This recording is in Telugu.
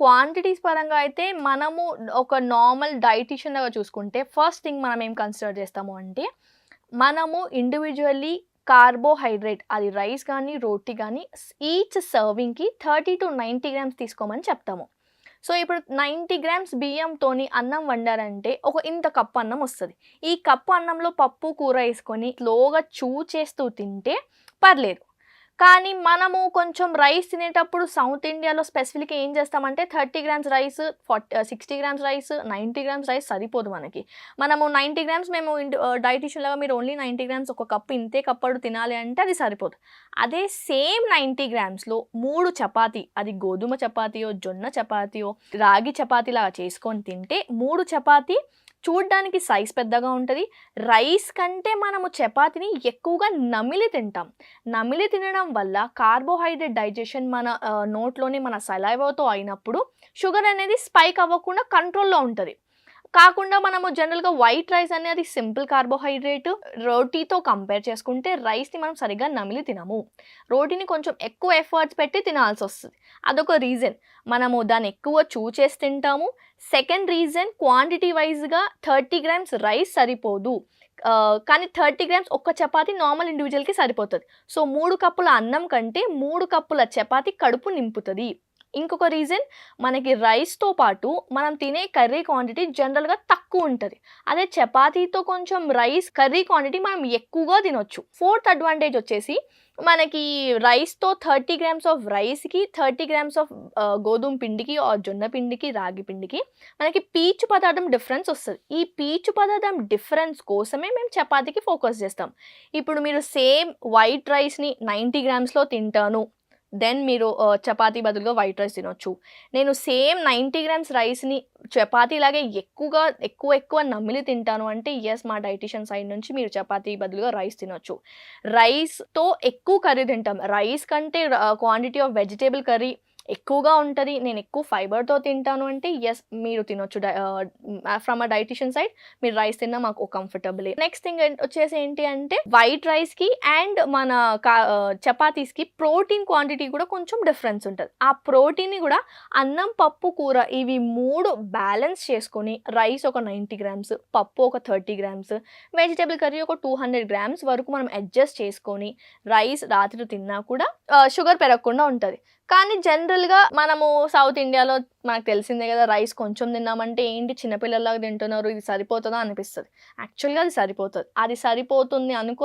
క్వాంటిటీస్ పరంగా అయితే మనము ఒక నార్మల్ డైటీషియన్ లాగా చూసుకుంటే ఫస్ట్ థింగ్ మనం ఏం కన్సిడర్ చేస్తాము అంటే మనము ఇండివిజువల్లీ కార్బోహైడ్రేట్ అది రైస్ కానీ రోటీ కానీ ఈచ్ సర్వింగ్కి 30 to 90 గ్రామ్స్ తీసుకోమని చెప్తాము. సో ఇప్పుడు 90 గ్రామ్స్ బియ్యంతోని అన్నం వండారంటే ఒక ఇంత కప్పు అన్నం వస్తుంది. ఈ కప్పు అన్నంలో పప్పు కూర వేసుకొని స్లోగా చేస్తూ తింటే పర్లేదు. కానీ మనము కొంచెం రైస్ తినేటప్పుడు సౌత్ ఇండియాలో స్పెసిఫిక్‌గా ఏం చేస్తామంటే 30 grams rice, 60 grams rice, 90 grams rice సరిపోదు మనకి. మనము 90 గ్రామ్స్ మేము డైటీషియన్‌లాగా మీరు ఓన్లీ 90 గ్రామ్స్ ఒక కప్పు ఇంతే కప్పడు తినాలి అంటే అది సరిపోదు. అదే సేమ్ 90 గ్రామ్స్‌లో 3 చపాతీ, అది గోధుమ చపాతీయో, జొన్న చపాతీయో, రాగి చపాతీలాగా చేసుకొని తింటే 3 చపాతీ చూడ్డానికి సైజ్ పెద్దగా ఉంటది. రైస్ కంటే మనము చపాతీని ఎక్కువగా నమిలి తింటాం. నమిలి తినడం వల్ల కార్బోహైడ్రేట్ డైజెషన్ మన నోట్లోని మన సలైవాతో అయినప్పుడు షుగర్ అనేది స్పైక్ అవ్వకుండా కంట్రోల్‌లో ఉంటది. కాకుండా మనము జనరల్‌గా వైట్ రైస్ అనేది సింపుల్ కార్బోహైడ్రేట్. రోటీతో కంపేర్ చేసుకుంటే రైస్‌ని మనం సరిగ్గా నమిలి తినము. రోటీని కొంచెం ఎక్కువ ఎఫర్ట్స్ పెట్టి తినాల్సొస్తది. అదొక రీజన్. మనము దాన్ని ఎక్కువ చేసి తింటాము. సెకండ్ రీజన్ క్వాంటిటీ వైస్‌గా 30 గ్రామ్స్ రైస్ సరిపోదు. కానీ 30 గ్రామ్స్ ఒక్క చపాతీ నార్మల్ ఇండివిడ్యువల్‌కి సరిపోతది. సో 3 కప్పుల అన్నం కంటే 3 కప్పుల చపాతీ కడుపు నింపుతది. ఇంకొక రీజన్ మనకి రైస్‌తో పాటు మనం తినే కర్రీ క్వాంటిటీ జనరల్‌గా తక్కువుంటది. అదే చపాతీతో కొంచెం రైస్ కర్రీ క్వాంటిటీ మనం ఎక్కువగా తినొచ్చు. ఫోర్త్ అడ్వాంటేజ్ వచ్చేసి మనకి రైస్‌తో 30 గ్రామ్స్ ఆఫ్ రైస్‌కి, 30 గ్రామ్స్ ఆఫ్ గోధుమ పిండికి ఆర్ జొన్న పిండికి, రాగి పిండికి మనకి పీచు పదార్థం డిఫరెన్స్ వస్తది. ఈ పీచు పదార్థం డిఫరెన్స్ కోసమే మేము చపాతీకి ఫోకస్ చేస్తాం. ఇప్పుడు మీరు సేమ్ వైట్ రైస్‌ని 90 గ్రామ్స్‌లో తింటాను. దెన్ మీరు చపాతీ బదులుగా వైట్ రైస్ తినొచ్చు. నేను సేమ్ 90 గ్రామ్స్ రైస్‌ని చపాతీలాగే ఎక్కువ నమిలి తింటాను అంటే యెస్, మా డైటీషియన్ సైడ్ నుంచి మీరు చపాతీ బదులుగా రైస్ తినొచ్చు. రైస్‌తో ఎక్కువ కర్రీ తింటాం. రైస్ కంటే క్వాంటిటీ ఆఫ్ వెజిటబుల్ కర్రీ ఎక్కువగా ఉంటది. నేను ఎక్కువ ఫైబర్‌తో తింటాను అంటే యెస్, మీరు తినొచ్చు. ఫ్రమ్ అ డైటీషియన్ సైడ్ మీరు రైస్ తిన్నా మాకు కంఫర్టబులే. నెక్స్ట్ థింగ్ వచ్చేసి ఏంటి అంటే వైట్ రైస్‌కి అండ్ మన చపాతీస్‌కి ప్రోటీన్ క్వాంటిటీ కూడా కొంచెం డిఫరెన్స్ ఉంటది. ఆ ప్రోటీన్‌ని కూడా అన్నం, పప్పు, కూర ఇవి 3 బ్యాలెన్స్ చేసుకొని రైస్ ఒక 90 గ్రామ్స్, పప్పు ఒక 30 గ్రామ్స్, వెజిటబుల్ కర్రీ ఒక 200 గ్రామ్స్ వరకు మనం అడ్జస్ట్ చేసుకొని రైస్ రాత్రి తిన్నా కూడా షుగర్ పెరగకుండా ఉంటది. కానీ జనరల్‌గా మనము సౌత్ ఇండియాలో మనకు తెలిసిందే కదా, రైస్ కొంచెం తిన్నామంటే ఏంటి చిన్న పిల్లల్లాగా తింటున్నారు, ఇది సరిపోతదా అనిపిస్తది. యాక్చువల్‌గా అది సరిపోతది. అది సరిపోతుంది అనుకోని